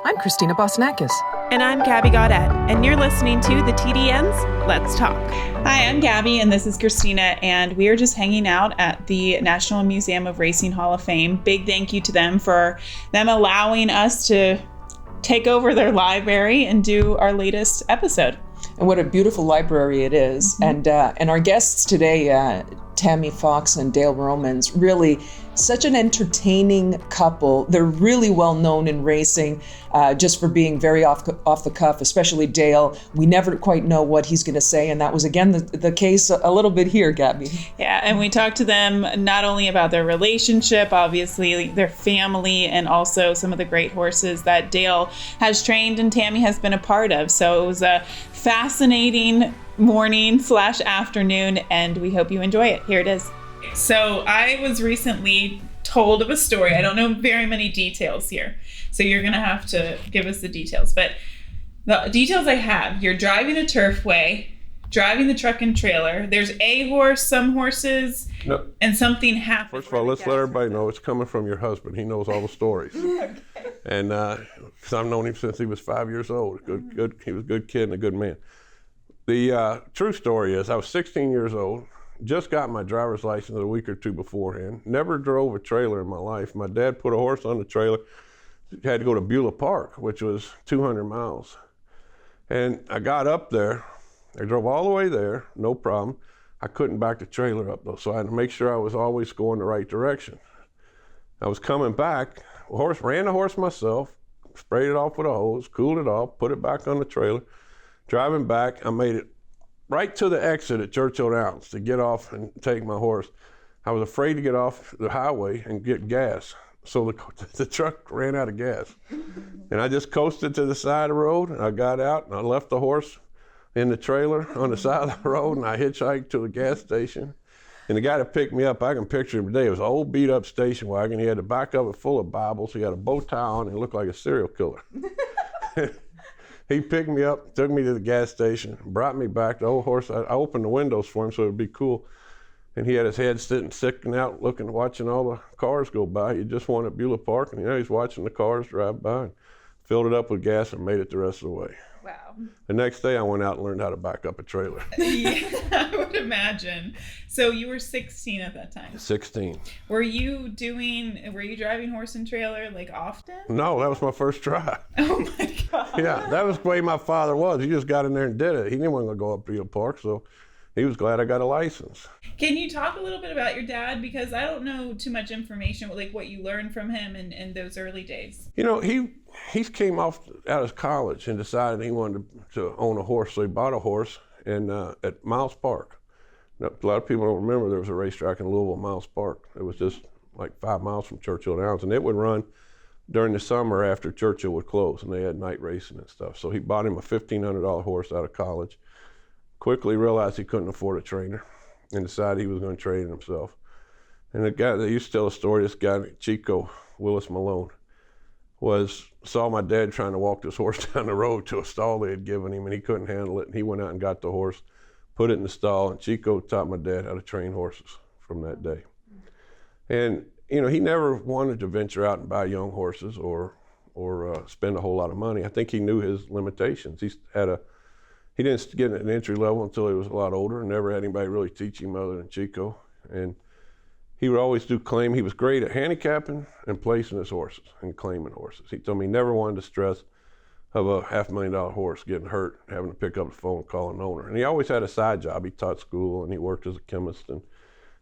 I'm Christina Bossinakis. And I'm Gabby Gaudet, and you're listening to the TDN's Let's Talk. Hi, I'm Gabby, and this is Christina, and we are just hanging out at the National Museum of Racing Hall of Fame. Big thank you to them for them allowing us to take over their library and do our latest episode. And what a beautiful library it is. Mm-hmm. And our guests today, Tammy Fox and Dale Romans, really such an entertaining couple. They're really well known in racing, just for being very off the cuff, especially Dale. We never quite know what he's going to say, and that was again the case a little bit here, Gabby. Yeah, and we talked to them not only about their relationship, obviously their family, and also some of the great horses that Dale has trained and Tammy has been a part of. So it was a fascinating morning/afternoon, and we hope you enjoy it. Here it is. So I was recently told of a story. I don't know very many details here, so you're going to have to give us the details. But the details I have, you're driving a turfway, driving the truck and trailer. There's a horse, some horses, and something happened. First of all, let's let everybody know it's coming from your husband. He knows all the stories. Okay. And because I've known him since he was 5 years old. Good. He was a good kid and a good man. The true story is I was 16 years old. Just got my driver's license a week or two beforehand. Never drove a trailer in my life. My dad put a horse on the trailer. Had to go to Beulah Park, which was 200 miles. And I got up there. I drove all the way there, no problem. I couldn't back the trailer up though, so I had to make sure I was always going the right direction. I was coming back, ran the horse myself, sprayed it off with a hose, cooled it off, put it back on the trailer. Driving back, I made it right to the exit at Churchill Downs to get off and take my horse. I was afraid to get off the highway and get gas, so the truck ran out of gas. And I just coasted to the side of the road, and I got out, and I left the horse in the trailer on the side of the road, and I hitchhiked to the gas station. And the guy that picked me up, I can picture him today. It was an old beat-up station wagon. He had the back of it full of Bibles. He had a bow tie on, and he looked like a serial killer. He picked me up, took me to the gas station, brought me back. The old horse, I opened the windows for him so it'd be cool. And he had his head sticking out, watching all the cars go by. He just won at Beulah Park, and he's watching the cars drive by, and filled it up with gas and made it the rest of the way. Wow. The next day I went out and learned how to back up a trailer. Yeah, I would imagine. So you were 16 at that time? 16. Were you driving horse and trailer like often? No, that was my first try. Oh my God. Yeah, that was the way my father was. He just got in there and did it. He didn't want to go up to Beulah Park, so he was glad I got a license. Can you talk a little bit about your dad? Because I don't know too much information, like what you learned from him in those early days. You know, he came out of college and decided he wanted to own a horse, so he bought a horse at Miles Park. Now, a lot of people don't remember there was a racetrack in Louisville, Miles Park. It was just like 5 miles from Churchill Downs, and it would run during the summer after Churchill would close, and they had night racing and stuff. So he bought him a $1,500 horse out of college, quickly realized he couldn't afford a trainer, and decided he was going to train it himself. And the guy, they used to tell a story, this guy, Chico Willis Malone, saw my dad trying to walk this horse down the road to a stall they had given him, and he couldn't handle it. And he went out and got the horse, put it in the stall, and Chico taught my dad how to train horses from that day. And you know, he never wanted to venture out and buy young horses or spend a whole lot of money. I think he knew his limitations. He didn't get an entry level until he was a lot older, and never had anybody really teach him other than Chico. And he would always do claim. He was great at handicapping and placing his horses and claiming horses. He told me he never wanted the stress of a $500,000 horse getting hurt, having to pick up the phone and call an owner. And he always had a side job. He taught school and he worked as a chemist and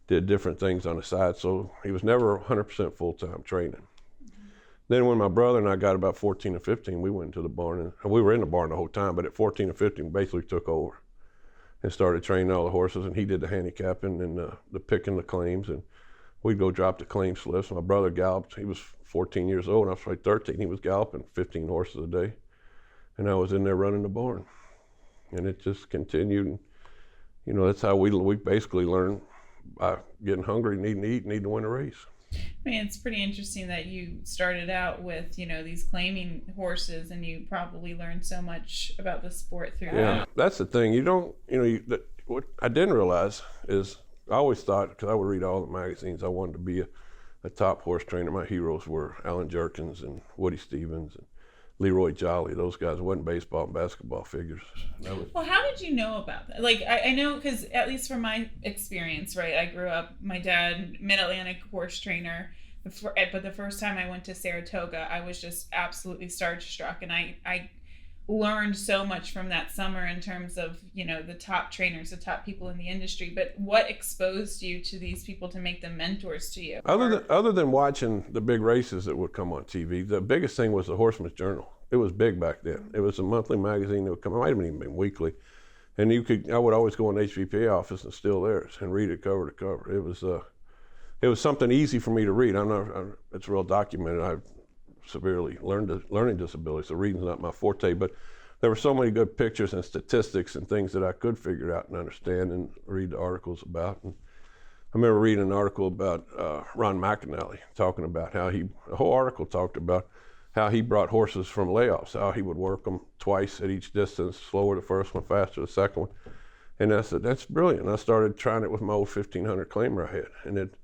did different things on the side. So he was never 100% full-time training. Mm-hmm. Then when my brother and I got about 14 or 15, we went into the barn, and we were in the barn the whole time, but at 14 or 15, basically took over and started training all the horses, and he did the handicapping and the picking the claims, and we'd go drop the claim slips. My brother galloped. He was 14 years old, and I was like 13. He was galloping 15 horses a day, and I was in there running the barn. And it just continued. And, you know, that's how we basically learned by getting hungry, needing to eat, needing to win a race. I mean, it's pretty interesting that you started out with, you know, these claiming horses, and you probably learned so much about the sport through that. Yeah, that's the thing. What I didn't realize is, I always thought, because I would read all the magazines, I wanted to be a top horse trainer. My heroes were Alan Jerkins and Woody Stevens. And Leroy Jolly. Those guys wasn't baseball and basketball figures. Well, how did you know about that? Like, I know, because at least from my experience, right, I grew up, my dad, Mid-Atlantic horse trainer, but the first time I went to Saratoga, I was just absolutely starstruck, and I learned so much from that summer in terms of, you know, the top trainers, the top people in the industry. But what exposed you to these people to make them mentors to you? Other than watching the big races that would come on TV, the biggest thing was the Horseman's Journal. It was big back then. It was a monthly magazine that would come. It might have even been weekly, and I would always go in the HVPA office and steal theirs and read it cover to cover. It was something easy for me to read. It's real documented. I severely learning disability, so reading's not my forte, but there were so many good pictures and statistics and things that I could figure out and understand and read the articles about. And I remember reading an article about Ron McAnally talking about how the whole article talked about how he brought horses from layoffs, how he would work them twice at each distance, slower the first one, faster the second one. And I said, that's brilliant. And I started trying it with my old 1500 claimer I had, and it,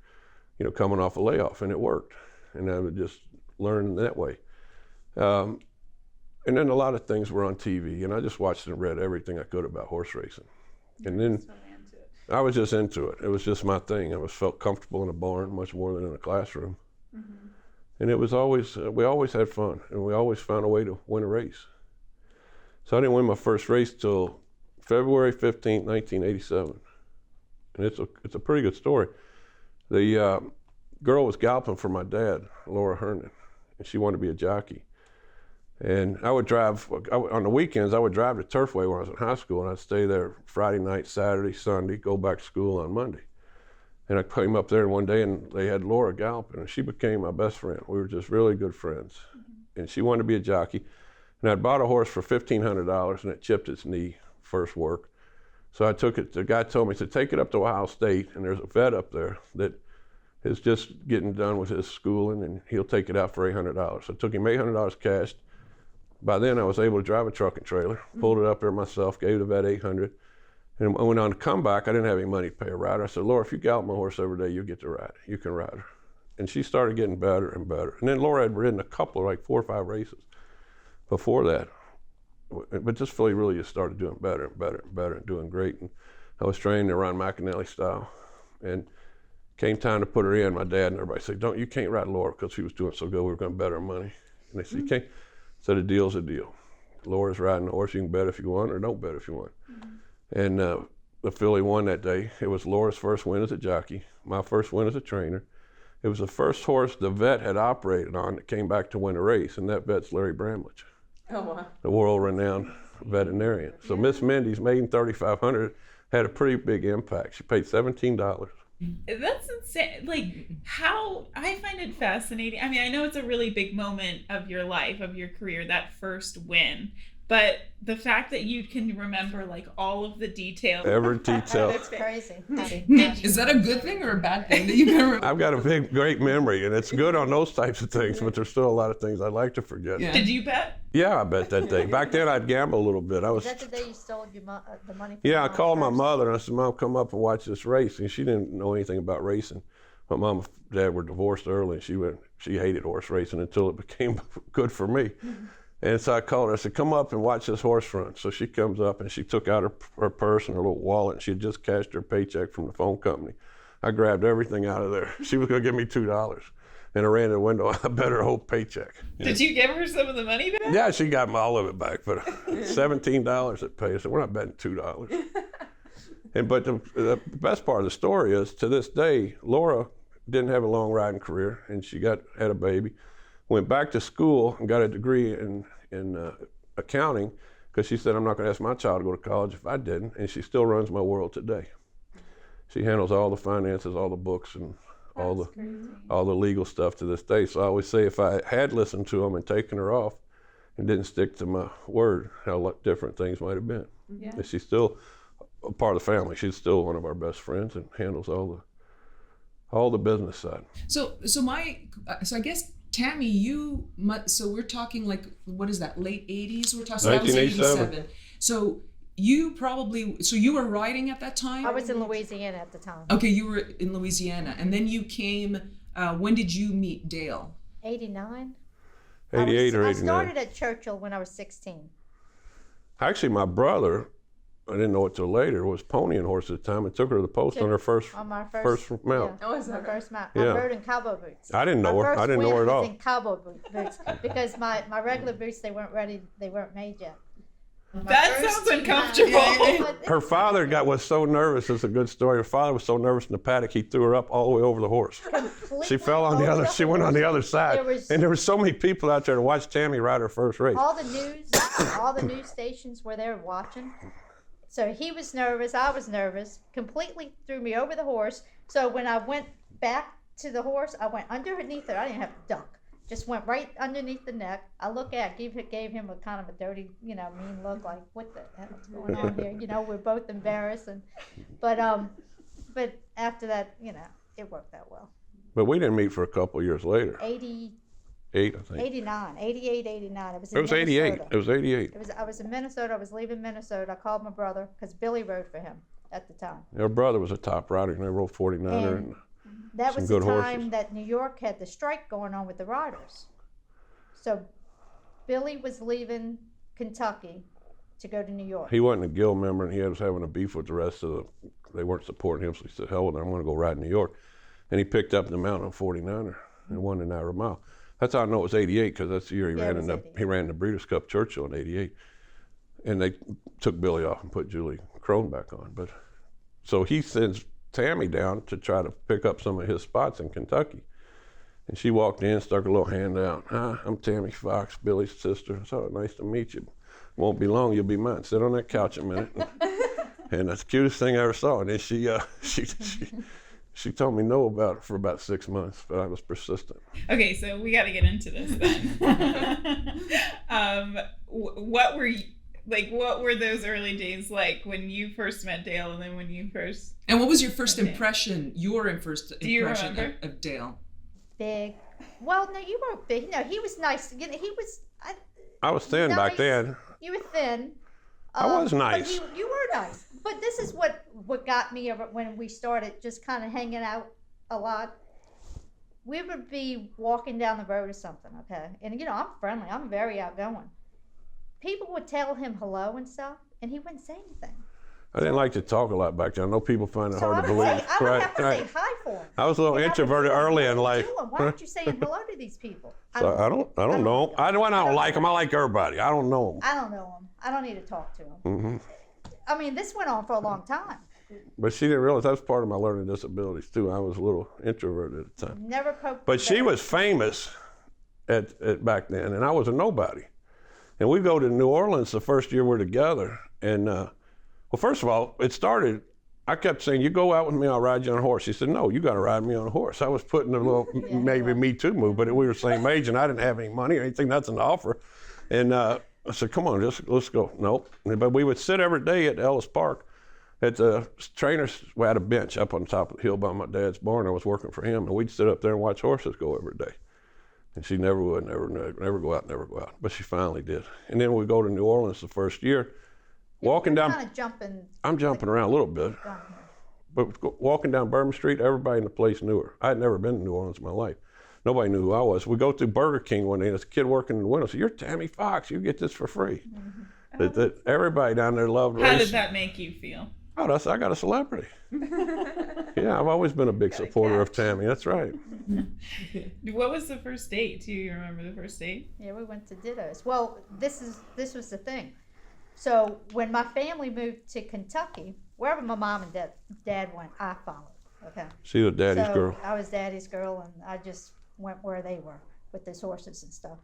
you know, coming off a layoff, and it worked. And I would just learn that way. And then a lot of things were on TV, and I just watched and read everything I could about horse racing. And then I was just into it. It was just my thing. I felt comfortable in a barn much more than in a classroom. Mm-hmm. And it was always, we always had fun, and we always found a way to win a race. So I didn't win my first race till February 15th, 1987. And it's a pretty good story. The girl was galloping for my dad, Laura Herndon, and she wanted to be a jockey. And I would drive, on the weekends, I would drive to Turfway when I was in high school, and I'd stay there Friday night, Saturday, Sunday, go back to school on Monday. And I came up there one day, and they had Laura galloping, and she became my best friend. We were just really good friends. Mm-hmm. And she wanted to be a jockey. And I'd bought a horse for $1,500, and it chipped its knee first work. So I took it, the guy told me, he said, take it up to Ohio State, and there's a vet up there that is just getting done with his schooling, and he'll take it out for $800. So I took him $800 cash. By then I was able to drive a truck and trailer, pulled it up there myself, gave the vet $800. And when on the comeback, I didn't have any money to pay a rider. I said, Laura, if you gallop my horse every day, you'll get to ride it. You can ride her. And she started getting better and better. And then Laura had ridden a couple of, like 4 or 5 races before that. But just Philly really just started doing better and better and better and doing great. And I was trained around McAnally style. And came time to put her in, my dad and everybody said, you can't ride Laura because she was doing so good, we were going to bet her money. And they said, you can't. So the deal's a deal. Laura's riding the horse, you can bet if you want or don't bet if you want. Mm-hmm. And the filly won that day. It was Laura's first win as a jockey, my first win as a trainer. It was the first horse the vet had operated on that came back to win a race, and that vet's Larry Bramlage. Oh, wow. The world-renowned veterinarian. So Miss Mindy's maiden 3,500 had a pretty big impact. She paid $17. That's insane. Like, how, I find it fascinating. I mean, I know it's a really big moment of your life, of your career, that first win, but the fact that you can remember like all of the details. Every detail. That's crazy. Is that a good thing or a bad thing that you can remember? I've got a great memory, and it's good on those types of things, but there's still a lot of things I'd like to forget. Yeah. Did you bet? Yeah, I bet that day. Back then, I'd gamble a little bit. Is that the day you stole the money from Yeah, I Mom called my first? mother, and I said, Mom, come up and watch this race. And she didn't know anything about racing. My mom and dad were divorced early, and she hated horse racing until it became good for me. And so I called her. I said, come up and watch this horse run. So she comes up, and she took out her purse and her little wallet, and she had just cashed her paycheck from the phone company. I grabbed everything out of there. She was going to give me $2. And I ran to the window. I bet her whole paycheck. Did you give her some of the money back? Yeah, she got all of it back, but $17 it paid. I said, we're not betting $2. But the best part of the story is, to this day, Laura didn't have a long riding career, and she had a baby. Went back to school and got a degree in accounting, because she said, I'm not going to ask my child to go to college if I didn't, and she still runs my world today. She handles all the finances, all the books, and all the legal stuff to this day. So I always say, if I had listened to them and taken her off and didn't stick to my word, how different things might have been. Yeah. And she's still a part of the family. She's still one of our best friends and handles all the business side. So I guess, Tammy, so we're talking like, what is that, late 80s? We're talking 1987. So you were riding at that time? I was in Louisiana at the time. Okay, you were in Louisiana. And then you came, when did you meet Dale? 89. 88 or 89. I started at Churchill when I was 16. Actually, my brother, I didn't know it till later, was ponying horse at the time and took her to the post on her first my first mount. Yeah, my first mount. Yeah. I rode in cowboy boots. I didn't know My her. I first didn't know her win at all. was in cowboy boots because my regular boots, they weren't ready. They weren't made yet. That sounds uncomfortable. Her father was so nervous. It's a good story. Her father was so nervous in the paddock, he threw her up all the way over the horse. She fell on the other. She went on the other side, and there were so many people out there to watch Tammy ride her first race. All the news stations were there watching. So he was nervous. I was nervous. Completely threw me over the horse. So when I went back to the horse, I went underneath it. I didn't have to duck. Just went right underneath the neck. I gave him a kind of a dirty, mean look, like what the hell's going on here? We're both embarrassed, but after that, it worked out well. But we didn't meet for a couple of years later. 88, I think. 89, 88, 89. It was in Minnesota. 88. It was 88. I was in Minnesota. I was leaving Minnesota. I called my brother because Billy rode for him at the time. Her brother was a top rider, and they rode 49er. And that was some the good time horses. that New York had the strike going on with the riders. So Billy was leaving Kentucky to go to New York. He wasn't a guild member, and he was having a beef with the rest of they weren't supporting him, so he said, hell with it, I'm going to go ride in New York. And he picked up the mount on 49er and won the Naira Mile. That's how I know it was 88, because that's the year he ran the Breeders' Cup Churchill in 88. And they took Billy off and put Julie Crone back on. But so he sends Tammy down to try to pick up some of his spots in Kentucky. And she walked in, stuck her little hand out. Hi, I'm Tammy Fox, Billy's sister. So nice to meet you. Won't be long, you'll be mine. Sit on that couch a minute. And that's the cutest thing I ever saw. And then she told me no about it for about 6 months, but I was persistent. Okay, so we got to get into this then. What were those early days like when you first met Dale, and then when you first? And what was your first impression? Do you remember? Of Dale? Big. Well, no, you weren't big. No, he was nice. He was. I was thin nice. back then. You were thin. I was nice. But you were nice. But this is what got me when we started just kind of hanging out a lot. We would be walking down the road or something, okay? And I'm friendly. I'm very outgoing. People would tell him hello and stuff, and he wouldn't say anything. I didn't like to talk a lot back then. I know people find it hard to believe. I would have to say hi for him. I was a little introverted early in life. Why aren't you saying hello to these people? So I don't know. I don't like them. I like everybody. I don't know them. I don't know them. I don't need to talk to them. Mm-hmm. I mean, this went on for a long time. But she didn't realize that was part of my learning disabilities too. I was a little introverted at the time. Never poked. But she was famous at back then, and I was a nobody. And we go to New Orleans the first year we're together, and well, first of all, it started. I kept saying, "You go out with me, I'll ride you on a horse." She said, "No, you got to ride me on a horse." I was putting a little maybe Me Too move, but we were the same age, and I didn't have any money or anything. That's an offer, and I said, "Come on, let's go." Nope. But we would sit every day at Ellis Park. At the trainers, we had a bench up on top of the hill by my dad's barn. I was working for him, and we'd sit up there and watch horses go every day. And she never would, never go out. But she finally did. And then we go to New Orleans the first year. Walking down, kind of jumping. I'm jumping around a little bit. But walking down Bourbon Street, everybody in the place knew her. I had never been to New Orleans in my life. Nobody knew who I was. We go through Burger King one day, and there's a kid working in the window. So you're Tammy Fox. You get this for free. Mm-hmm. That everybody down there loved racing. How did that make you feel? Oh, I got a celebrity. Yeah, I've always been a big supporter of Tammy. That's right. What was the first date? Do you remember the first date? Yeah, we went to Ditto's. Well, this was the thing. So when my family moved to Kentucky, wherever my mom and dad went, I followed. Okay. She was daddy's girl. I was daddy's girl, and I just went where they were with his horses and stuff.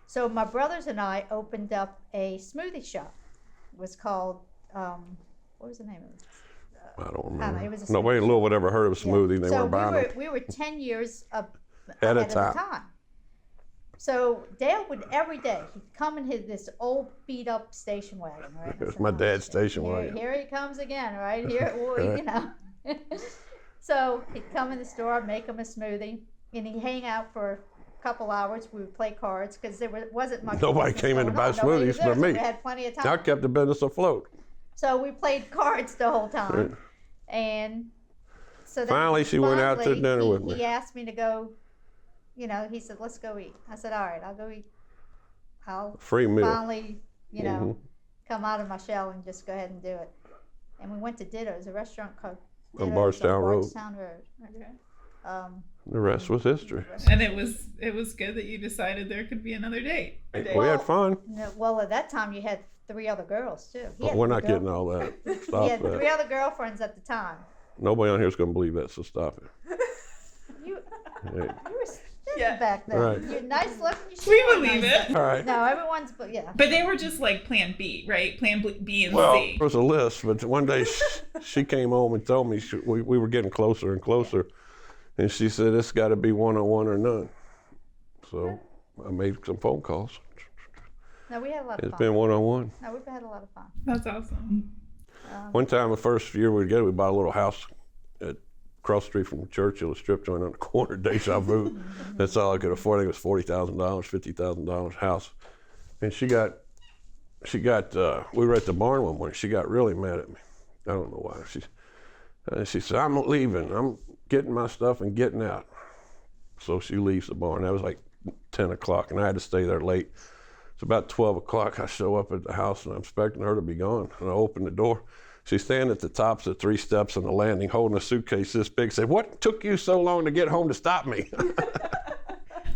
So my brothers and I opened up a smoothie shop. It was called, what was the name of it? I don't remember. It was a Nobody in Louisville ever heard of a smoothie. They weren't buying them. We were 10 years At ahead a of the time. time. So Dale would every day, he'd come in this old beat up station wagon, right? It was my dad's station wagon. Here he comes again, right? Here, So he'd come in the store, I'd make him a smoothie, and he'd hang out for a couple hours. We would play cards because there wasn't much. Nobody came in to buy smoothies but me. We had plenty of time. I kept the business afloat. So we played cards the whole time. And so then Finally, she went out to dinner with me. He asked me to go, he said, let's go eat. I said, all right, I'll go eat I'll Free meal. finally, come out of my shell and just go ahead and do it. And we went to Ditto's, a restaurant called On Ditto's Bardstown Road. Bardstown Road. Okay. The rest was history. And it was good that you decided there could be another date. We had fun. Well, at that time you had 3 other girls too. He had We're 3 not getting all that. He Stop had 3 that. other girlfriends at the time. Nobody on here is going to believe that, so stop it. You Hey. were stingy Yeah. back then. Right. You're nice looking. You We still are believe nice it. All right. No, everyone's, but yeah. But they were just like plan B, right? Plan B and Well, C. there was a list, but one day she came home and told me we were getting closer and closer. And she said, it's got to be one-on-one or none. So I made some phone calls. No, we had a lot of It's fun. been one-on-one. No, we've had a lot of fun. That's awesome. One time, the first year we were together, we bought a little house across the street from Churchill, a strip joint on the corner, Deja Vu. That's all I could afford. I think it was $40,000, $50,000 house. And she got, we were at the barn one morning. She got really mad at me. I don't know why. She said, I'm leaving. I'm getting my stuff and getting out. So she leaves the barn. That was like 10 o'clock, and I had to stay there late. It's about 12 o'clock. I show up at the house, and I'm expecting her to be gone. And I open the door. She's standing at the tops of 3 steps on the landing, holding a suitcase this big. Said, what took you so long to get home to stop me?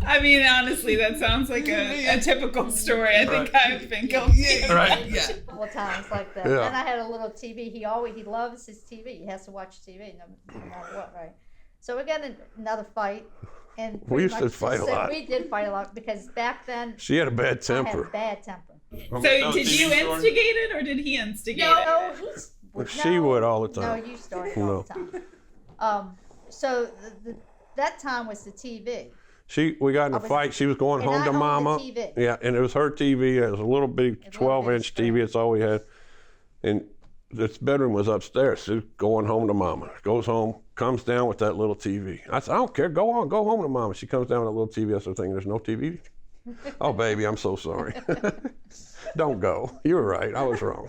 I mean, honestly, that sounds like a typical story. I think I've been guilty. Right. Yeah. A couple of times like that. Yeah. Then I had a little TV. He loves his TV. He has to watch TV no matter what, right? So we got in another fight. And We used to pretty much fight a lot. We did fight a lot because back then She had a bad I had temper. a bad temper. So did you instigate it or did he instigate it? No, She would all the No, time. you started all the time. So that time was the TV. We got in a fight. She was going and home I to owned the Mama. TV. Yeah, and it was her TV. It was a little bitty little 12-inch bitty TV. That's all we had. And this bedroom was upstairs. She's going home to Mama. Goes home, comes down with that little TV. I said, I don't care. Go on. Go home to Mama. She comes down with that little TV. I started thinking, there's no TV? Oh, baby, I'm so sorry. Don't go. You were right. I was wrong.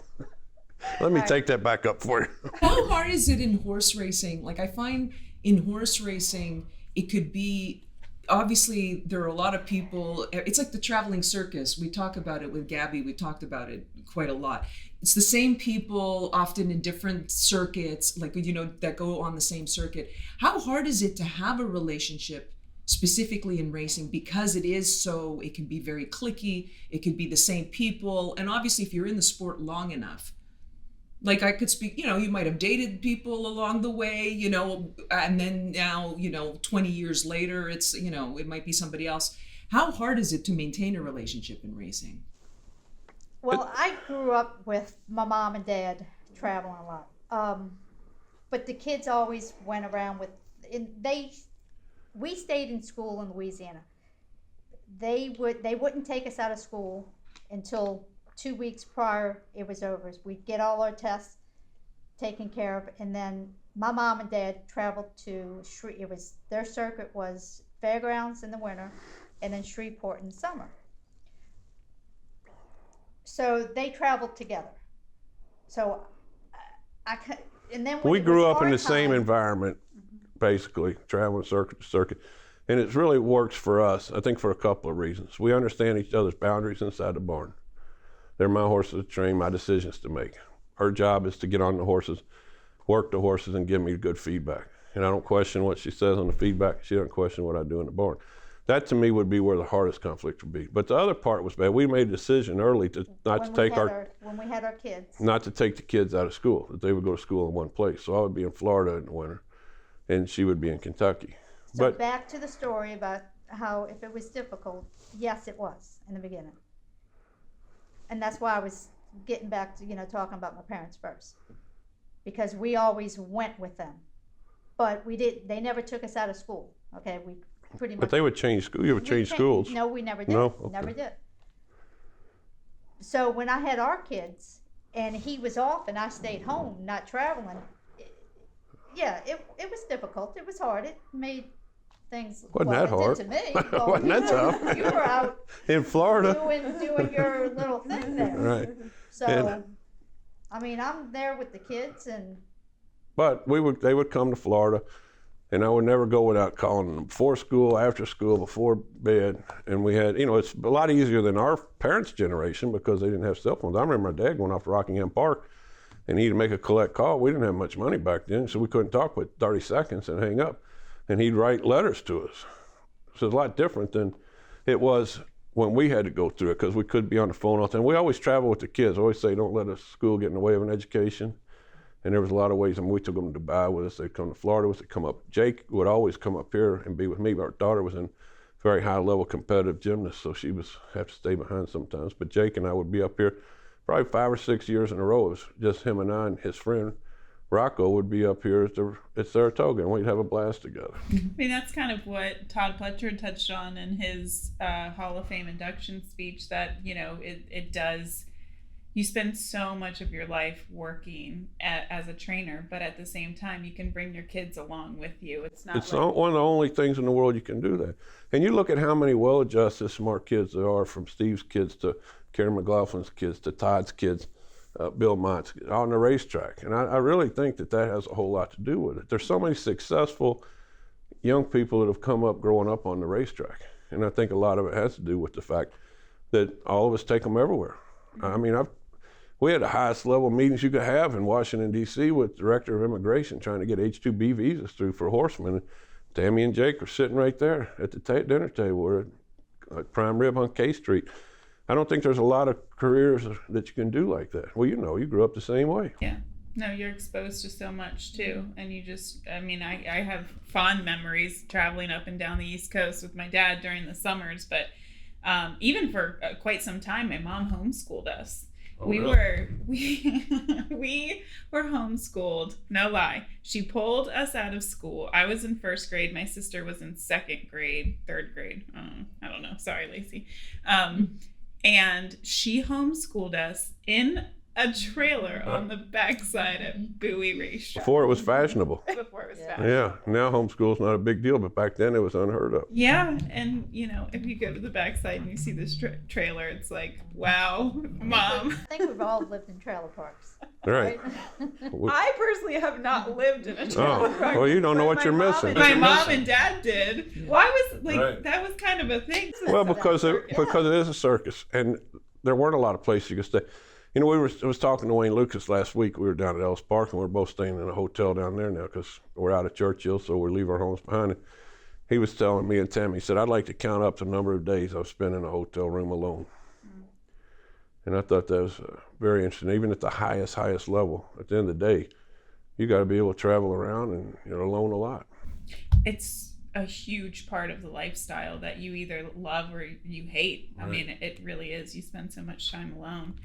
Let me take that back up for you. How hard is it in horse racing? Like, I find in horse racing, it could be, obviously there are a lot of people, it's like the traveling circus. We talk about it with Gabby, we talked about it quite a lot. It's the same people, often in different circuits, like, that go on the same circuit. How hard is it to have a relationship specifically in racing, because it can be very cliquey, it could be the same people, and obviously if you're in the sport long enough, like I could speak, you might have dated people along the way, and then now, 20 years later, it's, it might be somebody else. How hard is it to maintain a relationship in racing? Well, I grew up with my mom and dad traveling a lot. But the kids always went around we stayed in school in Louisiana. They wouldn't take us out of school until 2 weeks prior it was over. We'd get all our tests taken care of, and then my mom and dad traveled to their circuit was Fairgrounds in the winter, and then Shreveport in the summer. So they traveled together. So and then when We it grew was up in our the same time- environment, basically, traveling circuit to circuit. And it really works for us, I think, for a couple of reasons. We understand each other's boundaries inside the barn. They're my horses to train, my decisions to make. Her job is to get on the horses, work the horses, and give me good feedback. And I don't question what she says on the feedback. She doesn't question what I do in the barn. That, to me, would be where the hardest conflict would be. But the other part was bad. We made a decision early when we had our kids. not to take the kids out of school, that they would go to school in one place. So I would be in Florida in the winter, and she would be in Kentucky. So back to the story about how if it was difficult, yes, it was in the beginning. And that's why I was getting back to, talking about my parents first. Because we always went with them. But they never took us out of school. Okay, we pretty much. But they would change school. You would change schools. No, we never did. No? Okay. Never did. So when I had our kids and he was off and I stayed home, not traveling, it was difficult. It was hard. It made things. Wasn't that hard? It did to me. Wasn't that tough? You were out In Florida. doing your little thing there. Right. So, And- I mean, I'm there with the kids and. But they would come to Florida. And I would never go without calling them before school, after school, before bed. And we had, it's a lot easier than our parents' generation because they didn't have cell phones. I remember my dad going off to Rockingham Park and he'd make a collect call. We didn't have much money back then, so we couldn't talk with 30 seconds and hang up. And he'd write letters to us. So it's a lot different than it was when we had to go through it because we could be on the phone all the time. We always travel with the kids. I always say, don't let a school get in the way of an education. And there was a lot of ways. I mean, we took them to Dubai with us. They'd come to Florida with us. They'd come up. Jake would always come up here and be with me. Our daughter was in very high-level competitive gymnast, so she was have to stay behind sometimes. But Jake and I would be up here probably 5 or 6 years in a row. It was just him and I, and his friend Rocco would be up here at Saratoga, and we'd have a blast together. I mean, that's kind of what Todd Pletcher touched on in his Hall of Fame induction speech, that, it does. You spend so much of your life working as a trainer, but at the same time, you can bring your kids along with you. It's one of the only things in the world you can do that. And you look at how many well-adjusted, smart kids there are, from Steve's kids to Karen McLaughlin's kids to Todd's kids, Bill Mott's on the racetrack. And I really think that has a whole lot to do with it. There's so many successful young people that have come up growing up on the racetrack. And I think a lot of it has to do with the fact that all of us take them everywhere. I mean, we had the highest level meetings you could have in Washington, D.C. with the Director of Immigration trying to get H-2B visas through for horsemen. And Tammy and Jake were sitting right there at the dinner table. We're at Prime Rib on K Street. I don't think there's a lot of careers that you can do like that. Well, you grew up the same way. Yeah. No, you're exposed to so much too. And you just, I have fond memories traveling up and down the East Coast with my dad during the summers. But even for quite some time, my mom homeschooled us. Oh, we really? we were homeschooled, no lie. She pulled us out of school. I was in first grade. My sister was in second grade, third grade. I don't know. Sorry, Lacey. And she homeschooled us in a trailer on the backside of Bowie Racetrack. Before it was fashionable. Before it was fashionable. Yeah, now homeschool's not a big deal, but back then it was unheard of. Yeah, and if you go to the backside and you see this trailer, it's like, wow, Mom. I think we've all lived in trailer parks. Right. I personally have not lived in a trailer park. Well, you don't know what you're missing. My mom and dad did. Why was that was kind of a thing? Well, because it is a circus, and there weren't a lot of places you could stay. I was talking to Wayne Lucas last week. We were down at Ellis Park, and we're both staying in a hotel down there now because we're out of Churchill, so we leave our homes behind. And he was telling me and Tammy, he said, I'd like to count up the number of days I've spent in a hotel room alone. And I thought that was very interesting. Even at the highest level, at the end of the day, you got to be able to travel around, and you're alone a lot. It's a huge part of the lifestyle that you either love or you hate. Right. I mean, it really is. You spend so much time alone.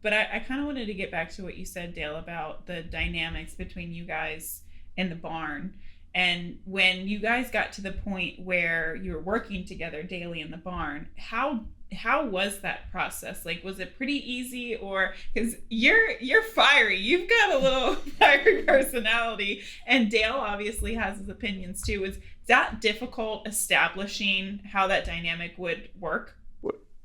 But I kind of wanted to get back to what you said, Dale, about the dynamics between you guys in the barn. And when you guys got to the point where you were working together daily in the barn, how was that process? Like, was it pretty easy, or because you're fiery, you've got a little fiery personality, and Dale obviously has his opinions too. Was that difficult establishing how that dynamic would work?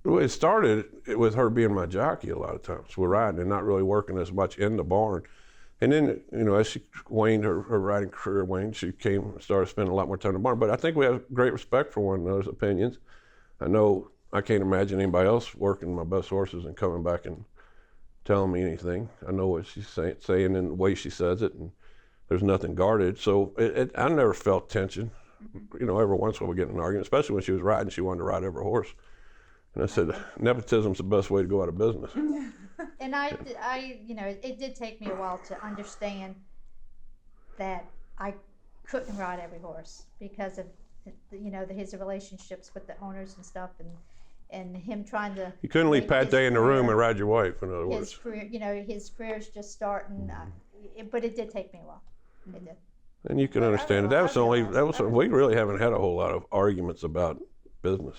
Well, it started with her being my jockey a lot of times. We're riding and not really working as much in the barn. And then, as she waned her riding career, she came and started spending a lot more time in the barn. But I think we have great respect for one another's opinions. I can't imagine anybody else working my best horses and coming back and telling me anything. I know what she's saying and the way she says it, and there's nothing guarded. So I never felt tension. Every once in a while we get in an argument, especially when she was riding. She wanted to ride every horse. And I said, nepotism's the best way to go out of business. And it did take me a while to understand that I couldn't ride every horse because of, his relationships with the owners and stuff, and him trying to. You couldn't leave Pat Day in the room and ride your wife, in other words. His career, his career's just starting, but it did take me a while. It did. And you can understand it. We really haven't had a whole lot of arguments about business.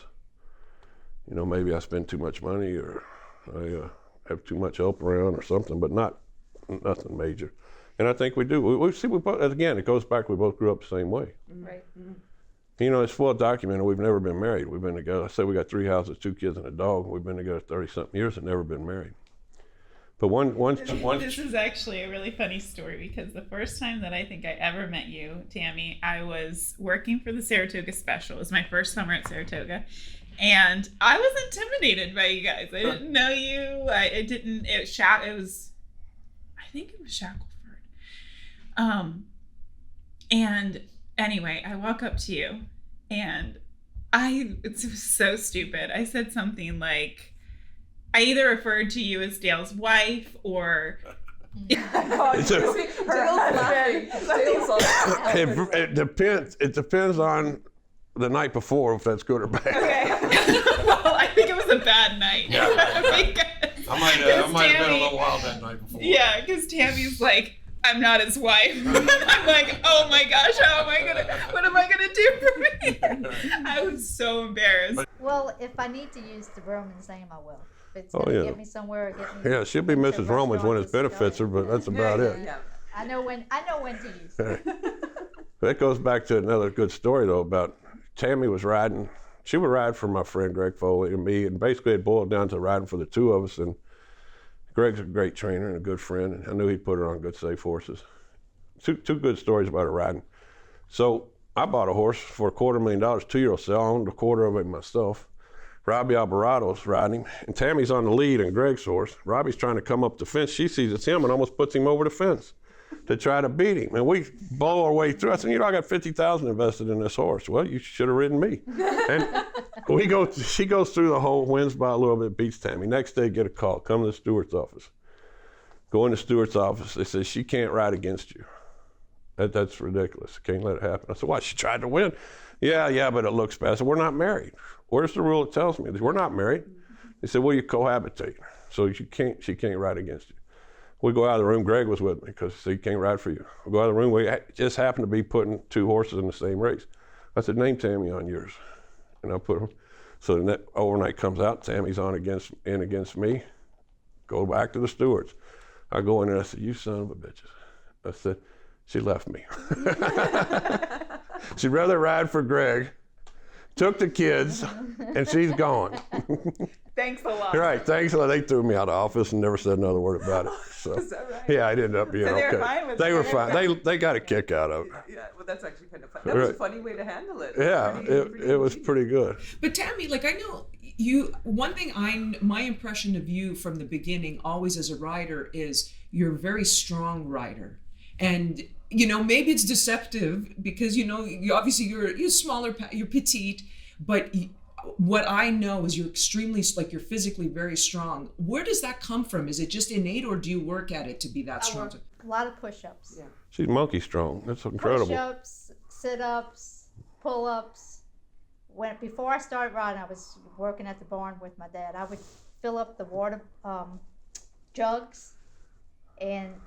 Maybe I spend too much money, or I have too much help around or something, but nothing major. And I think we do. We both, again, it goes back, we both grew up the same way. Right. It's well documented. We've never been married. We've been together. I said we got 3 houses, 2 kids, and a dog. We've been together 30-something years and never been married. But once This is actually a really funny story because the first time that I think I ever met you, Tammy, I was working for the Saratoga Special. It was my first summer at Saratoga. And I was intimidated by you guys. I didn't know you. I think it was Shackleford. And anyway, I walk up to you and it was so stupid. I said something like, I either referred to you as Dale's wife or... It depends on the night before if that's good or bad. Okay. Well, I think it was a bad night. Yeah. I might have been a little wild that night before. Yeah, because Tammy's like, I'm not his wife. I'm like, oh my gosh, what am I gonna do for me? I was so embarrassed. Well, if I need to use the Roman's name, I will. If it's gonna get me somewhere or get me. Yeah, she'll be Mrs. Romans when it benefits her, but that's about it. Yeah. I know when to use it. That goes back to another good story though about Tammy was riding. She would ride for my friend Greg Foley and me, and basically it boiled down to riding for the two of us. And Greg's a great trainer and a good friend, and I knew he'd put her on good, safe horses. Two good stories about her riding. So I bought a horse for $250,000, 2-year-old sale. I owned a quarter of it myself. Robbie Alberado's riding, and Tammy's on the lead in Greg's horse. Robbie's trying to come up the fence. She sees it's him and almost puts him over the fence to try to beat him. And we blow our way through. I said, I got $50,000 invested in this horse. Well, you should have ridden me. And she goes through the hole, wins by a little bit, beats Tammy. Next day, get a call, come to the steward's office. Go in the steward's office. They say, she can't ride against you. That's ridiculous. Can't let it happen. I said, why? She tried to win. Yeah, but it looks bad. I said, we're not married. Where's the rule that tells me? We're not married. They said, well, you cohabitate. So she can't ride against you. We go out of the room. Greg was with me because he can't ride for you. We go out of the room. We just happened to be putting two horses in the same race. I said, name Tammy on yours. And I put them. So the overnight comes out. Tammy's on against me. Go back to the stewards. I go in there. I said, you son of a bitches. I said, she left me. She'd rather ride for Greg, took the kids, and she's gone. Thanks a lot. Right, thanks a lot. They threw me out of the office and never said another word about it. So, is that right? Yeah, I ended up being okay. They were fine with it. They were fine. They got a kick out of it. Yeah, well, that's actually kind of fun. That was a funny way to handle it. Yeah, it was pretty good. But Tammy, I know you. One thing my impression of you from the beginning, always as a rider, is you're a very strong rider, and maybe it's deceptive because you obviously you're smaller, you're petite, but. What I know is you're extremely, you're physically very strong. Where does that come from? Is it just innate, or do you work at it to be that strong? A lot of push-ups. Yeah. She's monkey strong. That's incredible. Push-ups, sit-ups, pull-ups. Before I started riding, I was working at the barn with my dad. I would fill up the water jugs and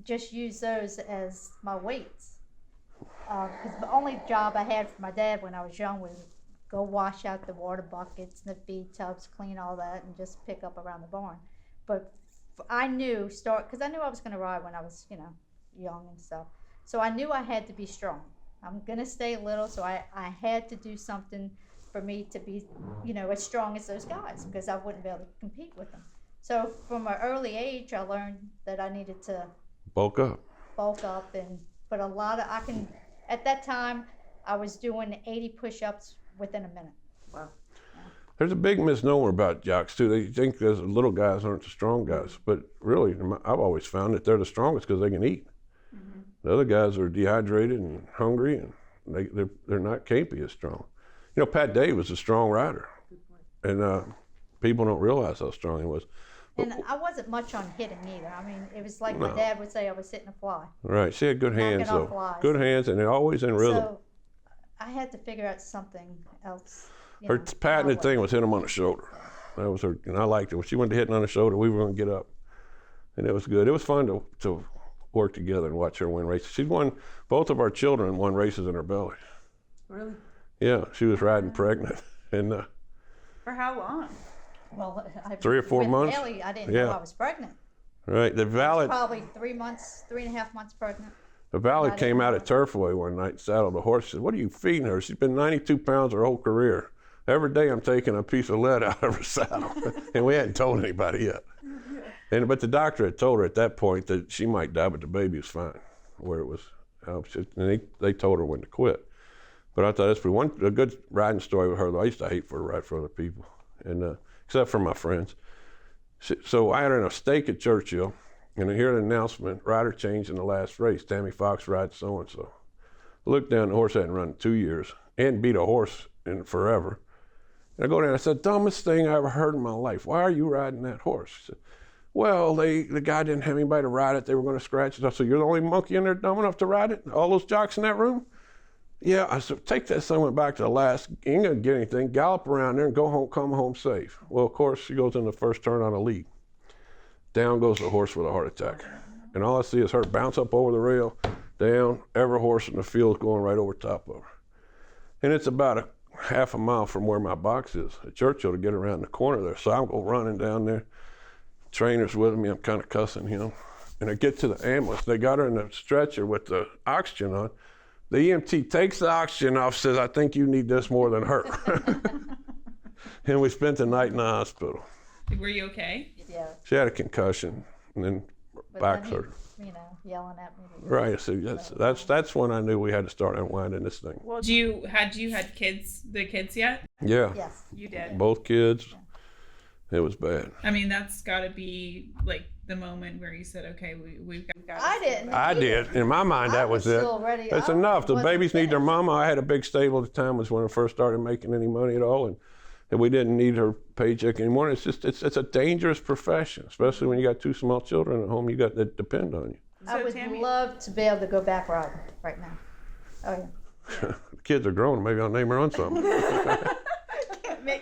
just use those as my weights. Because the only job I had for my dad when I was young was go wash out the water buckets and the feed tubs, clean all that, and just pick up around the barn. But I knew because I knew I was going to ride when I was, young and stuff. So I knew I had to be strong. I'm going to stay little, so I had to do something for me to be, as strong as those guys, because I wouldn't be able to compete with them. So from an early age, I learned that I needed to bulk up, but at that time, I was doing 80 push-ups within a minute. Wow. There's a big misnomer about jocks too. They think the little guys aren't the strong guys, but really, I've always found that they're the strongest because they can eat. Mm-hmm. The other guys are dehydrated and hungry, and they're not can't be as strong. Pat Day was a strong rider, and people don't realize how strong he was. And I wasn't much on hitting either. I mean, it was like my dad would say, I was hitting a fly. Right. She had good hands though. Flies. Good hands, and they're always in rhythm. So I had to figure out something else. Her patented thing was hit him on the shoulder. That was her, and I liked it. When she went to hitting on the shoulder, we were going to get up, and it was good. It was fun to work together and watch her win races. She won. Both of our children won races in her belly. Really? Yeah, she was riding pregnant, and for how long? Well, 3 or 4 months. Bailey, I didn't know I was pregnant. Right. The Valet. Probably 3.5 months pregnant. The Valet came out at Turfway one night, saddled a horse. She said, "What are you feeding her? She's been 92 pounds her whole career. Every day I'm taking a piece of lead out of her saddle." And we hadn't told anybody yet. But the doctor had told her at that point that she might die, but the baby was fine, where it was. And they told her when to quit. But I thought that's a good riding story with her. Though I used to hate for her to ride for other people, and except for my friends. So I had her in a stake at Churchill, and I hear an announcement: rider changed in the last race. Tammy Fox rides so and so. I looked down, the horse hadn't run in 2 years, and beat a horse in forever. And I go down, I said, dumbest thing I ever heard in my life. Why are you riding that horse? She said, well, the guy didn't have anybody to ride it. They were going to scratch it. I said, you're the only monkey in there dumb enough to ride it? All those jocks in that room? Yeah. I said, take that son, went back to the last. You ain't going to get anything. Gallop around there and go home, come home safe. Well, of course, she goes in the first turn on a lead. Down goes the horse with a heart attack. And all I see is her bounce up over the rail, down, every horse in the field going right over top of her. And it's about a half a mile from where my box is at Churchill to get around the corner there. So I'm going running down there. Trainer's with me, I'm kind of cussing him. And I get to the ambulance. They got her in the stretcher with the oxygen on. The EMT takes the oxygen off, says, I think you need this more than her. And we spent the night in the hospital. Were you okay? Yeah. She had a concussion and then back hurt. You know, yelling at me. Right, so that's when I knew we had to start unwinding this thing. Well, had you had the kids yet? Yeah. Yes. You did. Both kids. It was bad. I mean, that's got to be like the moment where you said, okay, we've got I didn't. I did. In my mind, that was it. Still ready. That's I enough. The wasn't babies need their finished. mama. I had a big stable at the time, was when I first started making any money at all, and we didn't need her paycheck anymore. It's just it's a dangerous profession, especially when you got two small children at home. You got that depend on you. I would love to be able to go back riding right now. Oh yeah. The kids are grown. Maybe I'll name her on something.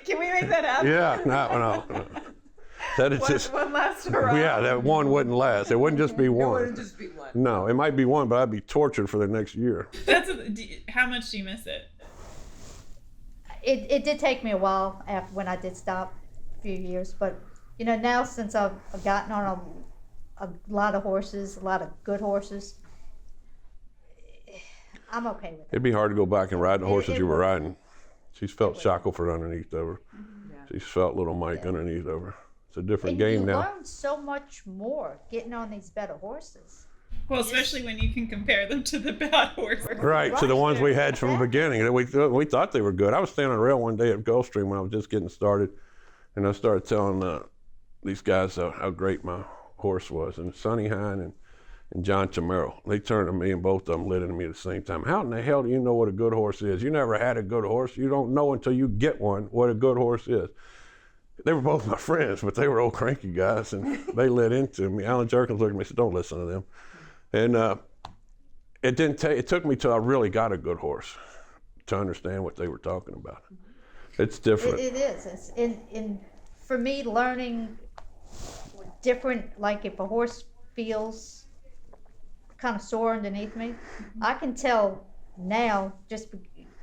Can we make that happen? Yeah, no. That is just One last hurrah. yeah. That one wouldn't last. It wouldn't just be It one. wouldn't just be one. No, it might be one, but I'd be tortured for the next year. How much do you miss it? It did take me a while after when I did stop, a few years, but you know now since I've gotten on a lot of horses, a lot of good horses, I'm okay with it. It'd be hard to go back and ride the horses It you were would. riding. She's felt Shackelford underneath of her. Yeah. She's felt Little Mike underneath of her. It's a different And game you now. learn so much more getting on these better horses. Well, especially when you can compare them to the bad horses. Right, to the ones we had from the Exactly. beginning. We thought they were good. I was standing on the rail one day at Gulfstream when I was just getting started, and I started telling these guys how great my horse was. And Sonny Hine and John Chamero, they turned to me, and both of them lit into me at the same time. How in the hell do you know what a good horse is? You never had a good horse. You don't know until you get one what a good horse is. They were both my friends, but they were old cranky guys, and they lit into me. Alan Jerkins looked at me and said, don't listen to them. And it took me till I really got a good horse to understand what they were talking about. It's different. It is. It's in for me learning different. Like if a horse feels kind of sore underneath me, I can tell now just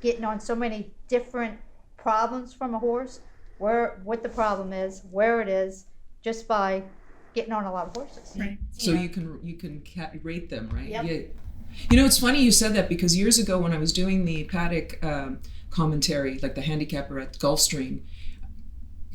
getting on so many different problems from a horse, what the problem is, where it is, just by getting on a lot of horses. Right. So you can rate them, right? Yep. Yeah. You know, it's funny you said that because years ago when I was doing the paddock commentary, like the handicapper at Gulfstream,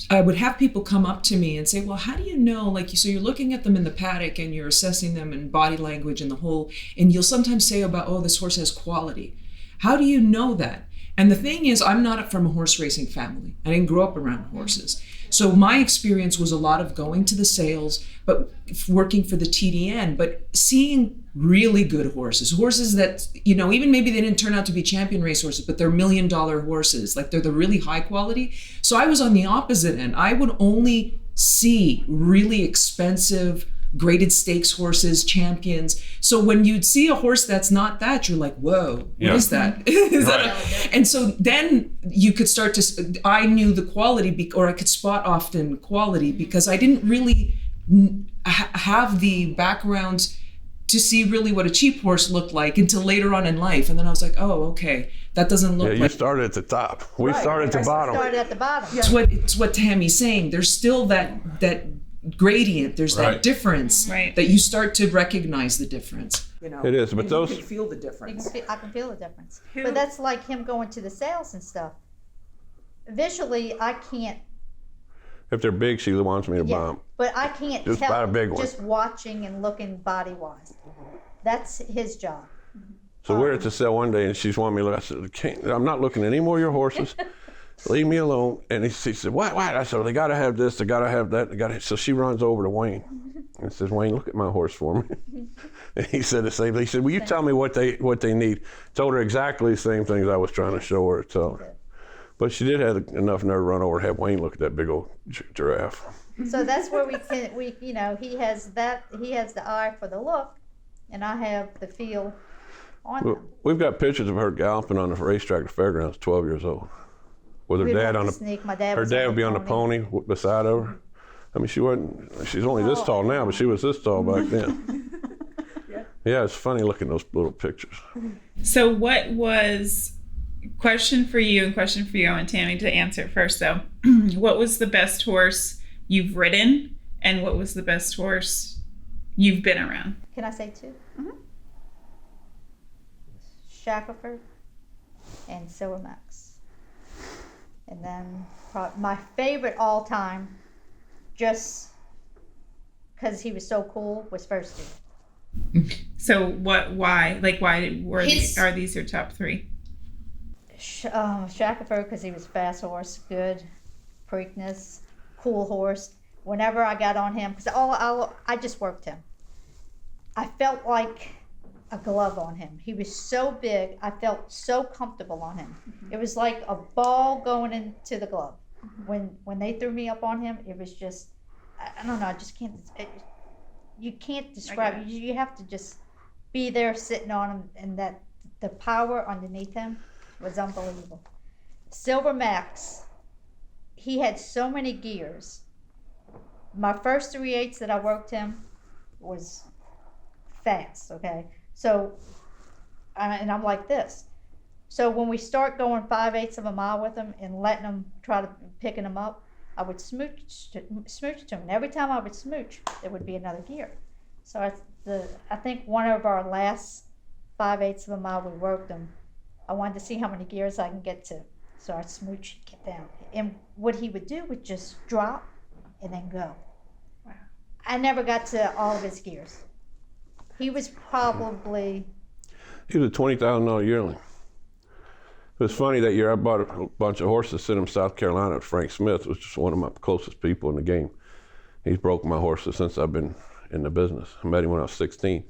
I would have people come up to me and say, well, how do you know, like, so you're looking at them in the paddock and you're assessing them in body language and the whole, and you'll sometimes say about, oh, this horse has quality. How do you know that? And the thing is, I'm not from a horse racing family. I didn't grow up around horses. So my experience was a lot of going to the sales, but working for the TDN, but seeing really good horses that, you know, even maybe they didn't turn out to be champion racehorses, but they're $1 million horses, like they're the really high quality. So I was on the opposite end. I would only see really expensive graded stakes horses, champions. So when you'd see a horse that's not that, you're like, whoa, what is that? Is that and so then you could start to, I knew the quality, or I could spot often quality because I didn't really have the background to see really what a cheap horse looked like until later on in life. And then I was like, oh, okay, that doesn't look Yeah, like. you started at the top. We started at the bottom. Started at the bottom. It's what Tammy's saying. There's still that gradient. There's that Right. difference Right. that you start to recognize the difference. You know, It is, but and those- you can feel the difference. I can feel the difference. But that's like him going to the sales and stuff. Visually, I can't If they're big, she wants me to buy Yeah, them. but I can't Just buy tell a big one. just watching and looking body-wise. That's his job. So we're at the sale one day, and she's wanting me to look. I said, I'm not looking at any more of your horses. Leave me alone. And she said, what? I said, well, they got to have this, they got to have that. So she runs over to Wayne and says, Wayne, look at my horse for me. And he said the same thing. He said, will you tell me what they need? Told her exactly the same things I was trying to show her. But she did have enough nerve to run over and have Wayne look at that big old giraffe. So that's where he has the eye for the look, and I have the feel on them. We've got pictures of her galloping on the racetrack at the fairgrounds, 12 years old. With her dad on her dad would be on the pony beside of her. I mean, she's only this tall now, but she was this tall back then. Yeah, it's funny looking at those little pictures. So what was, question for you and question for you, I want Tammy to answer it first though. What was the best horse you've ridden, and what was the best horse you've been around? Can I say two? Mm-hmm. Shackelford and Silver Max. And then my favorite all time, just because he was so cool, was First Dude. So why are these your top three? Shackelford, because he was a fast horse, good, Preakness, cool horse. Whenever I got on him, because I just worked him. I felt like a glove on him. He was so big, I felt so comfortable on him. Mm-hmm. It was like a ball going into the glove. Mm-hmm. When they threw me up on him, it was just, I don't know, I just can't, you can't describe it. You have to just be there sitting on him, and that the power underneath him was unbelievable. Silver Max, he had so many gears. My first 3/8 that I worked him was fast, okay? So, and I'm like this. So when we start going 5/8 of a mile with him and letting him try to picking him up, I would smooch to him. And every time I would smooch, there would be another gear. So I think one of our last 5/8 of a mile we worked him, I wanted to see how many gears I can get to. So I'd smooch, get down. And what he would do would just drop and then go. Wow. I never got to all of his gears. He was probably... He was a $20,000 yearling. It was funny that year I bought a bunch of horses, sent him to South Carolina with Frank Smith, which is one of my closest people in the game. He's broken my horses since I've been in the business. I met him when I was 16.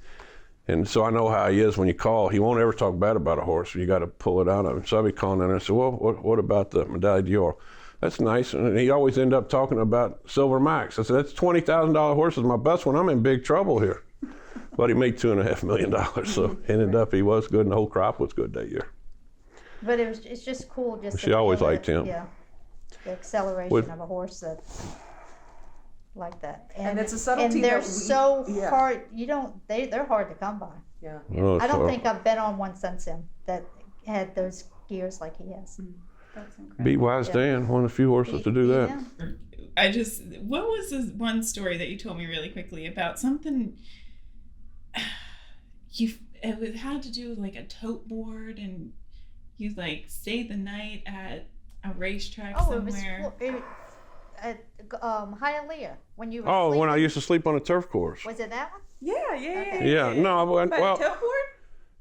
And so I know how he is when you call. He won't ever talk bad about a horse. You got to pull it out of him. So I'd be calling in and I said, well, what about the Medaglia d'Or? That's nice. And he always ended up talking about Silver Max. I said, that's $20,000 horse is my best one. I'm in big trouble here. But he made $2.5 million. So ended up he was good, and the whole crop was good that year. But it's just cool. She always liked him. Yeah, the acceleration of a horse that's like that. And it's a subtlety. And they're so hard. They're hard to come by. Yeah. Oh, I don't think I've been on one since him that had those gears like he has. That's incredible. Beat Wise Dan, one of the few horses to do that. Yeah. What was this one story that you told me really quickly about something it had to do with like a tote board, and you like stayed the night at a racetrack somewhere. It was at Hialeah when you were Oh, sleeping. when I used to sleep on a turf course. Was it that one? Yeah. No, But well, tote board?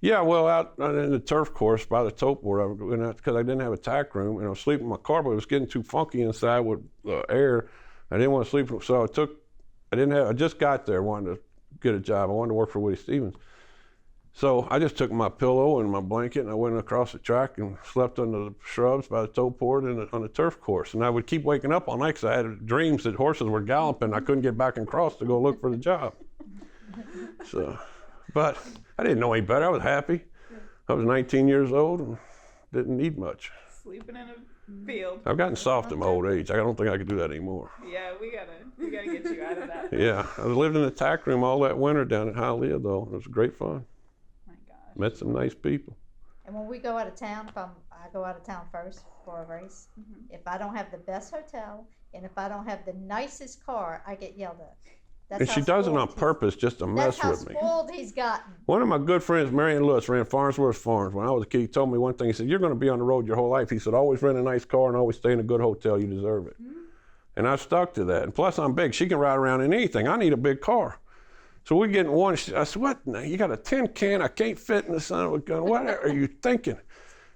yeah, well, out in the turf course by the tote board, because I didn't have a tack room, and I was sleeping in my car, but it was getting too funky inside with air. I didn't want to sleep, so I just got there, wanted to get a job. I wanted to work for Woody Stevens. So I just took my pillow and my blanket, and I went across the track and slept under the shrubs by the tote board and on the turf course. And I would keep waking up all night because I had dreams that horses were galloping. I couldn't get back across to go look for the job. So, but I didn't know any better. I was happy. I was 19 years old and didn't need much. Sleeping in a field. I've gotten soft in my old age. I don't think I could do that anymore. Yeah, we gotta get you out of that. Yeah, I lived in the tack room all that winter down at Hialeah, though. It was great fun. My gosh. Met some nice people. And when we go out of town, I go out of town first for a race. Mm-hmm. If I don't have the best hotel and if I don't have the nicest car, I get yelled at. And she does it on purpose just to mess with me. That's how spoiled he's gotten. One of my good friends, Marion Lewis, ran Farnsworth Farms. When I was a kid, he told me one thing. He said, you're going to be on the road your whole life. He said, always rent a nice car and always stay in a good hotel. You deserve it. Mm-hmm. And I stuck to that. And plus, I'm big. She can ride around in anything. I need a big car. So we get in one. I said, what? You got a tin can? I can't fit in the son of a gun. What are you thinking?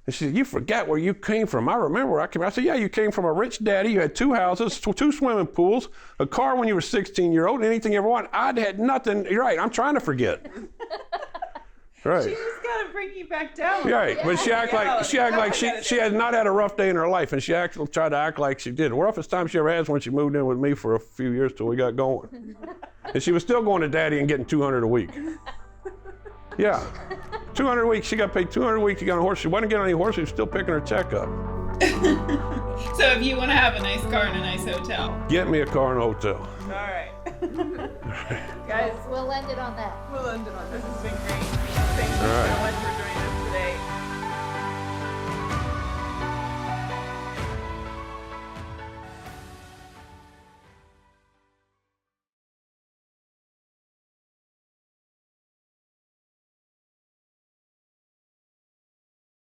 And she said, you forgot where you came from. I remember where I came from. I said, yeah, you came from a rich daddy. You had 2 houses, 2 swimming pools, a car when you were 16-year-old, anything you ever wanted. I'd had nothing. You're right. I'm trying to forget. Right. She just gotta bring you back down. Right, but she act like she had not had a rough day in her life, and she actually tried to act like she did. The roughest time she ever had was when she moved in with me for a few years till we got going, and she was still going to Daddy and getting $200 a week. Yeah, $200 a week. She got paid $200 a week to get on a horse. She wasn't getting on any horse. She was still picking her check up. So if you want to have a nice car and a nice hotel, Get me a car and a hotel. all right. Guys, We'll end it on that. we'll end it on this. Has been great. Thank you All right. so much for